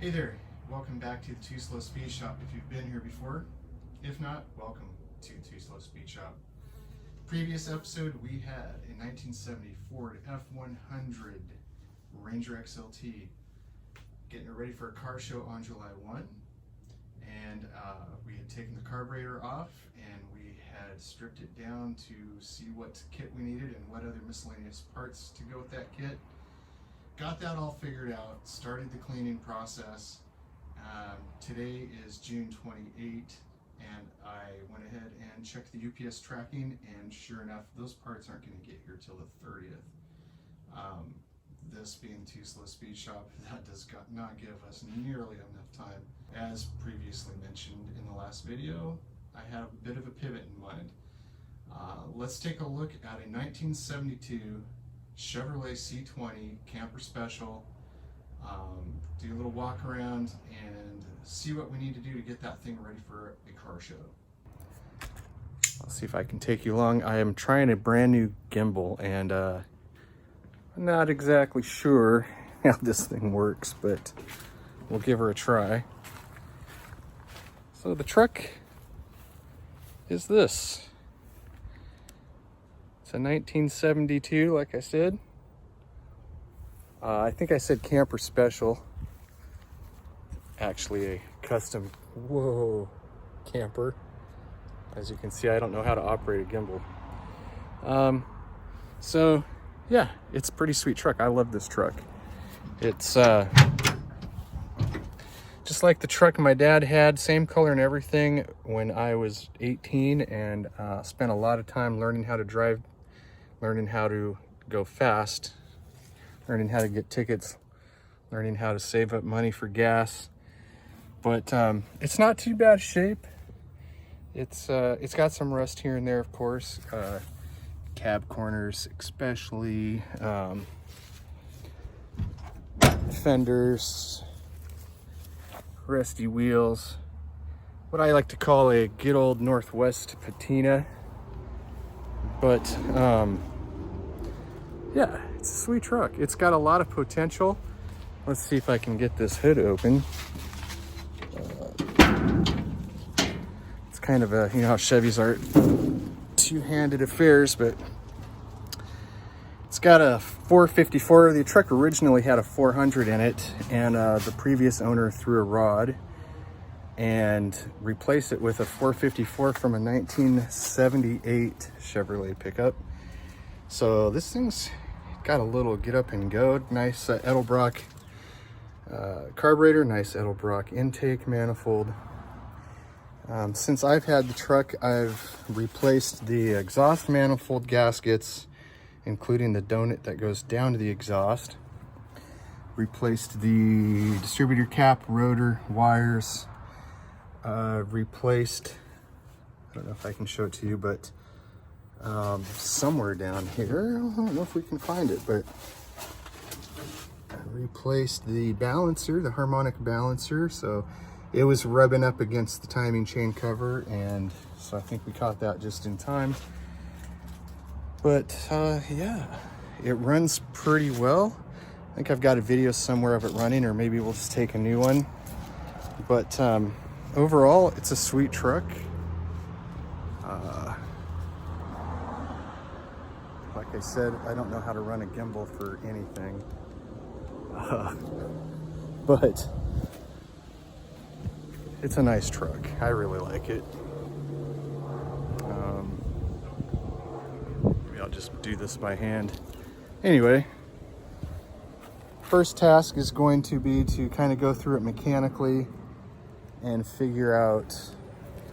Hey there, welcome back to the Too Slow Speed Shop if you've been here before. If not, welcome to Too Slow Speed Shop. Previous episode we had a 1970 Ford F100 Ranger XLT getting it ready for a car show on July 1. And we had taken the carburetor off and we had stripped it down to see what kit we needed and what other miscellaneous parts to go with that kit. Got that all figured out, started the cleaning process. Today is June 28th, and I went ahead and checked the UPS tracking, and sure enough, those parts aren't going to get here till the 30th. This being Too Slow Speed Shop, that does not give us nearly enough time. As previously mentioned in the last video, I have a bit of a pivot in mind. Let's take a look at a 1972 Chevrolet C20 Camper Special, do a little walk around and see what we need to do to get that thing ready for a car show. I'll see if I can take you along. I am trying a brand new gimbal and I'm not exactly sure how this thing works, but we'll give her a try. So the truck is this. It's a 1972, like I said. I think I said Camper Special. Actually a custom, camper. As you can see, I don't know how to operate a gimbal. So yeah, it's a pretty sweet truck. I love this truck. It's just like the truck my dad had, same color and everything when I was 18, and spent a lot of time learning how to drive, learning how to go fast, learning how to get tickets, learning how to save up money for gas. But it's not too bad shape. It's got some rust here and there, of course. Cab corners especially, fenders, rusty wheels, what I like to call a good old Northwest patina. But yeah, it's a sweet truck. It's got a lot of potential. Let's see if I can get this hood open. It's kind of a, you know how Chevys are two-handed affairs, but it's got a 454. The truck originally had a 400 in it, and the previous owner threw a rod and replaced it with a 454 from a 1978 Chevrolet pickup. So this thing's got a little get up and go. Nice Edelbrock carburetor, nice Edelbrock intake manifold. Since I've had the truck, I've replaced the exhaust manifold gaskets, including the donut that goes down to the exhaust. Replaced the distributor cap, rotor, wires. Replaced, I don't know if I can show it to you, but somewhere down here, I don't know if we can find it, but I replaced the balancer, the harmonic balancer. So it was rubbing up against the timing chain cover, and so I think we caught that just in time. But yeah, it runs pretty well. I think I've got a video somewhere of it running, or maybe we'll just take a new one. But overall, it's a sweet truck. Like I said, I don't know how to run a gimbal for anything. But it's a nice truck. I really like it. Maybe I'll just do this by hand. Anyway, first task is going to be to kind of go through it mechanically and figure out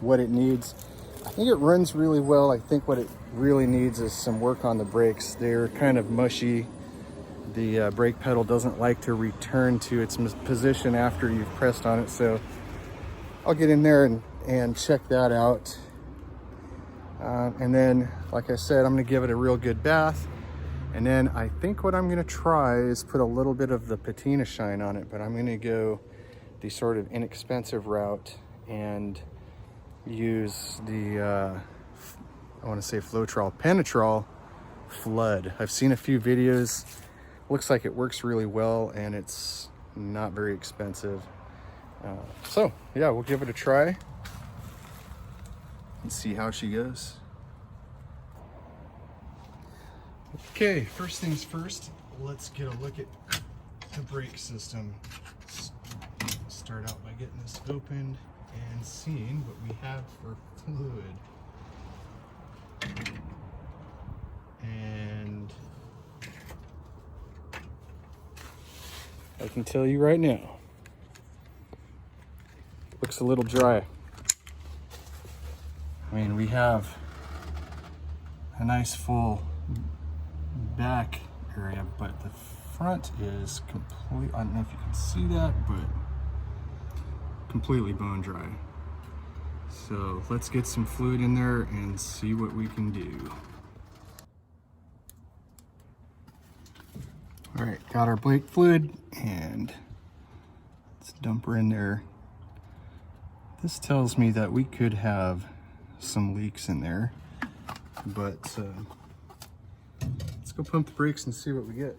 what it needs. I think it runs really well. I think what it really needs is some work on the brakes. They're kind of mushy. The brake pedal doesn't like to return to its position after you've pressed on it, so I'll get in there and check that out. And then, like I said, I'm gonna give it a real good bath. And then I think what I'm gonna try is put a little bit of the patina shine on it, but I'm gonna go the sort of inexpensive route and use the, I wanna say Flood Penetrol Flood. I've seen a few videos. Looks like it works really well, and it's not very expensive. So yeah, we'll give it a try and see how she goes. Okay, first things first, let's get a look at the brake system. Start out by getting this opened and seeing what we have for fluid. And I can tell you right now, looks a little dry. I mean, we have a nice full back area, but the front is complete. I don't know if you can see that, but completely bone dry. So let's get some fluid in there and see what we can do. All right, got our brake fluid and let's dump her in there. This tells me that we could have some leaks in there, but let's go pump the brakes and see what we get.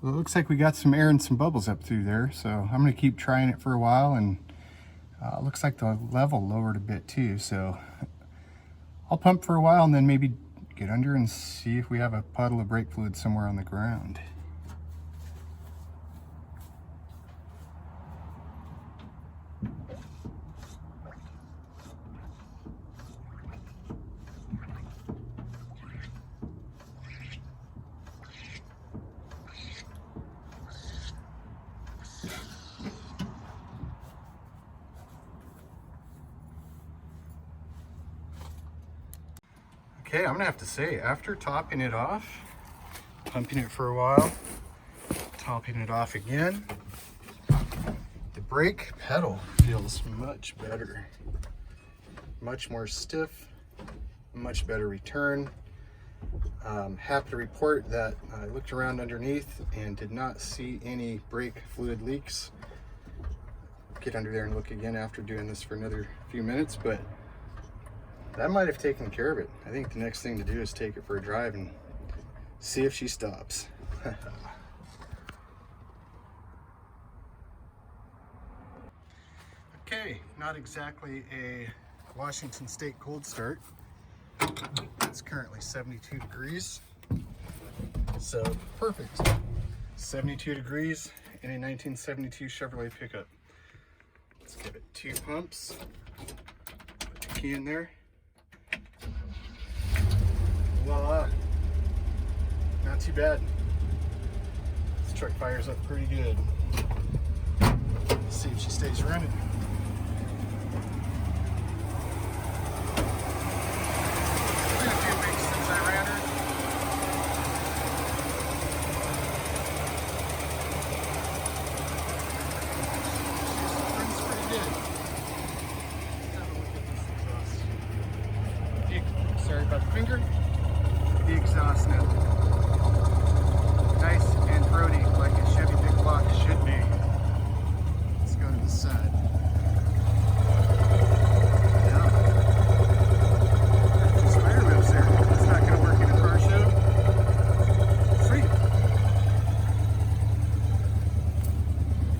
Well, it looks like we got some air and some bubbles up through there, so I'm going to keep trying it for a while, and it looks like the level lowered a bit too, so I'll pump for a while and then maybe get under and see if we have a puddle of brake fluid somewhere on the ground. Okay, I'm gonna have to say, after topping it off, pumping it for a while, topping it off again, the brake pedal feels much better. Much more stiff, much better return. Happy to report that I looked around underneath and did not see any brake fluid leaks. Get under there and look again after doing this for another few minutes, but that might have taken care of it. I think the next thing to do is take it for a drive and see if she stops. Okay, not exactly a Washington State cold start. It's currently 72 degrees. So perfect. 72 degrees in a 1972 Chevrolet pickup. Let's give it 2 pumps. Put the key in there. Voila. Not too bad. This truck fires up pretty good. Let's see if she stays running. It's been a few weeks since I ran her. Runs pretty good. Have a look at this exhaust. Sorry about the finger. The exhaust now. Nice and throaty, like a Chevy big block should be. Let's go to the side. Yeah. There's spider webs there. That's not going to work in a car show. Sweet.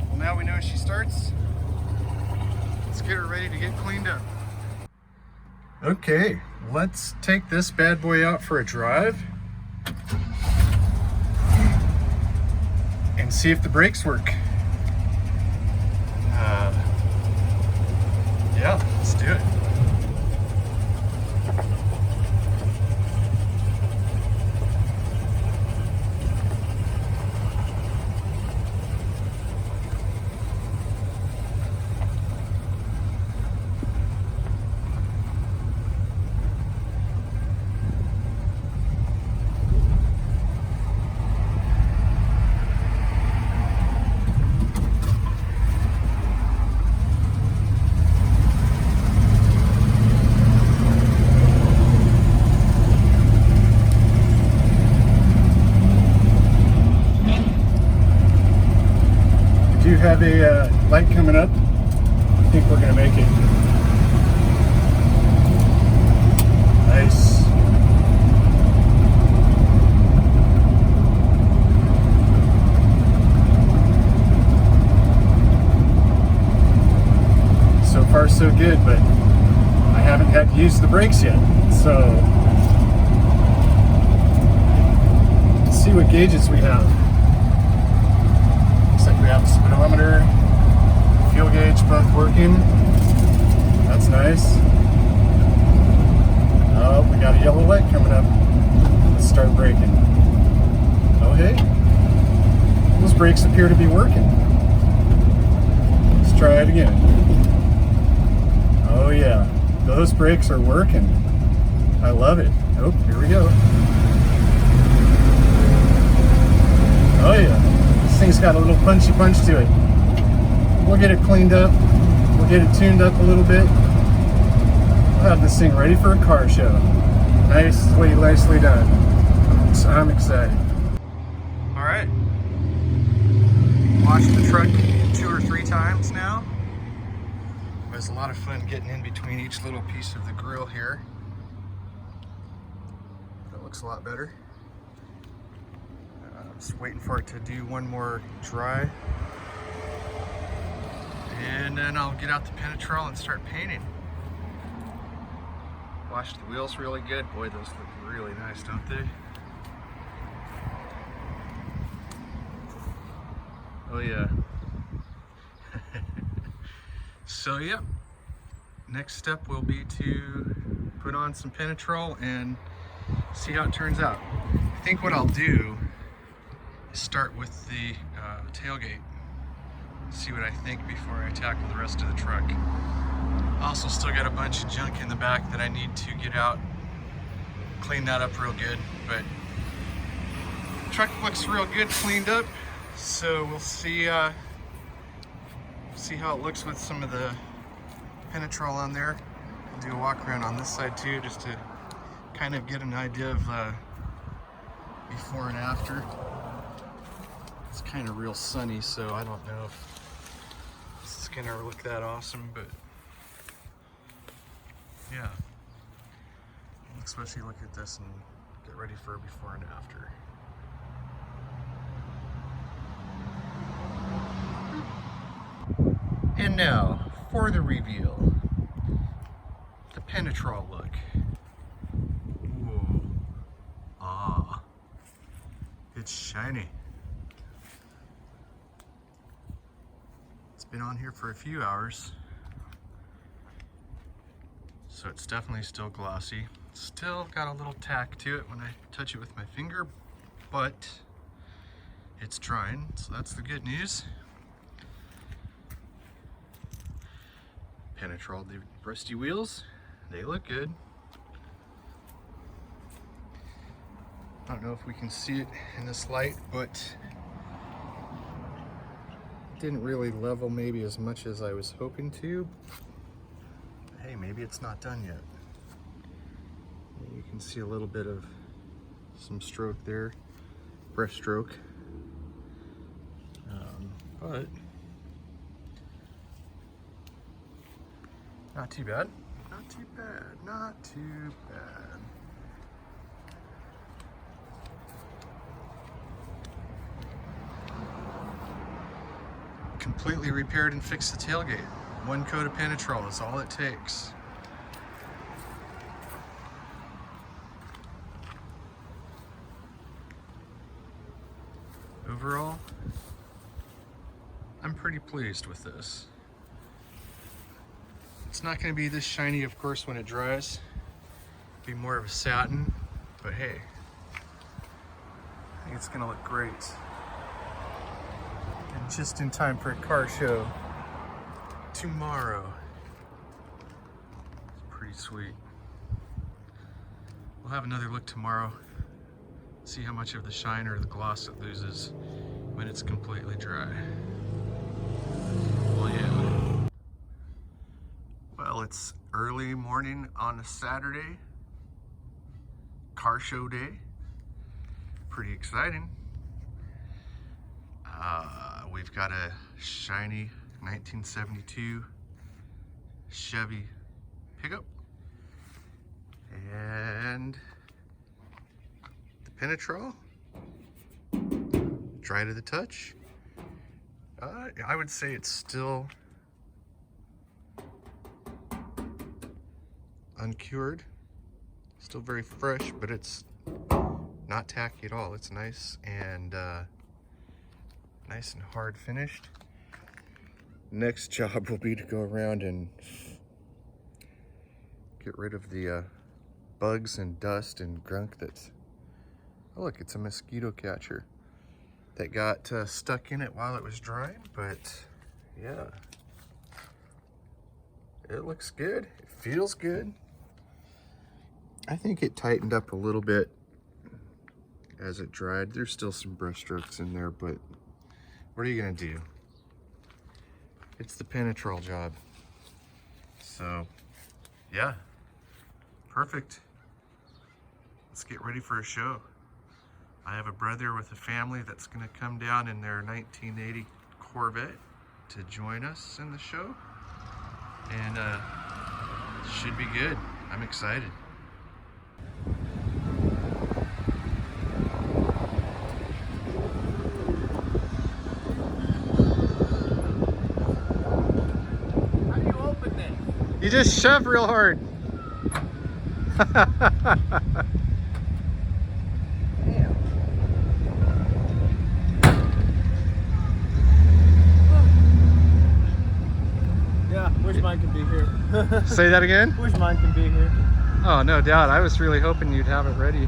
Well, now we know she starts. Let's get her ready to get cleaned up. Okay, let's take this bad boy out for a drive and see if the brakes work. Yeah, let's do it. have a light coming up. I think we're gonna make it. Nice. So far so good, but I haven't had to use the brakes yet. So let's see what gauges we have. Looks like we have the speedometer, fuel gauge both working. That's nice. Oh, we got a yellow light coming up. Let's start braking. Oh, hey. Those brakes appear to be working. Let's try it again. Oh, yeah. Those brakes are working. I love it. Oh, here we go. Oh, yeah. This thing's got a little punchy punch to it. We'll get it cleaned up. We'll get it tuned up a little bit. We'll have this thing ready for a car show. Nicely done. So I'm excited. All right. Washed the truck 2 or 3 times now. It was a lot of fun getting in between each little piece of the grill here. That looks a lot better. Just waiting for it to do one more dry. And then I'll get out the Penetrol and start painting. Washed the wheels really good. Boy, those look really nice, don't they? Oh yeah. So yeah, next step will be to put on some Penetrol and see how it turns out. I think what I'll do is start with the tailgate. See what I think before I tackle the rest of the truck. Also still got a bunch of junk in the back that I need to get out, clean that up real good, but the truck looks real good cleaned up, so we'll see how it looks with some of the Penetrol on there. I'll do a walk around on this side too, just to kind of get an idea of before and after. It's kind of real sunny, so I don't know if this is gonna look that awesome, but yeah. Especially look at this and get ready for before and after. And now for the reveal. The Penetrol look. Ooh. Ah. It's shiny. It's been on here for a few hours. So it's definitely still glossy. Still got a little tack to it when I touch it with my finger, but it's drying, so that's the good news. Penetrol the rusty wheels, they look good. I don't know if we can see it in this light, but it didn't really level maybe as much as I was hoping to. Hey, maybe it's not done yet. You can see a little bit of some stroke there, brush stroke, but not too bad. Not too bad. Not too bad. Completely repaired and fixed the tailgate. One coat of Penetrol is all it takes. Overall, I'm pretty pleased with this. It's not going to be this shiny, of course, when it dries. It'll be more of a satin, but hey, I think it's going to look great. And just in time for a car show tomorrow. It's pretty sweet. We'll have another look tomorrow. See how much of the shine or the gloss it loses when it's completely dry. Well, yeah. Well, it's early morning on a Saturday. Car show day. Pretty exciting. We've got a shiny 1972 Chevy pickup. And the Penetrol, dry to the touch. I would say it's still uncured, still very fresh, but it's not tacky at all. It's nice and hard finished. Next job will be to go around and get rid of the bugs and dust and gunk that's, oh look, it's a mosquito catcher that got stuck in it while it was drying. But yeah, it looks good, it feels good. I think it tightened up a little bit as it dried. There's still some brush strokes in there, but what are you gonna do? It's the Penetrol job. So yeah, perfect. Let's get ready for a show. I have a brother with a family that's gonna come down in their 1980 Corvette to join us in the show. And should be good. I'm excited. How do you open this? You just shove real hard. Wish mine could be here. Say that again? Wish mine could be here. Oh, no doubt. I was really hoping you'd have it ready.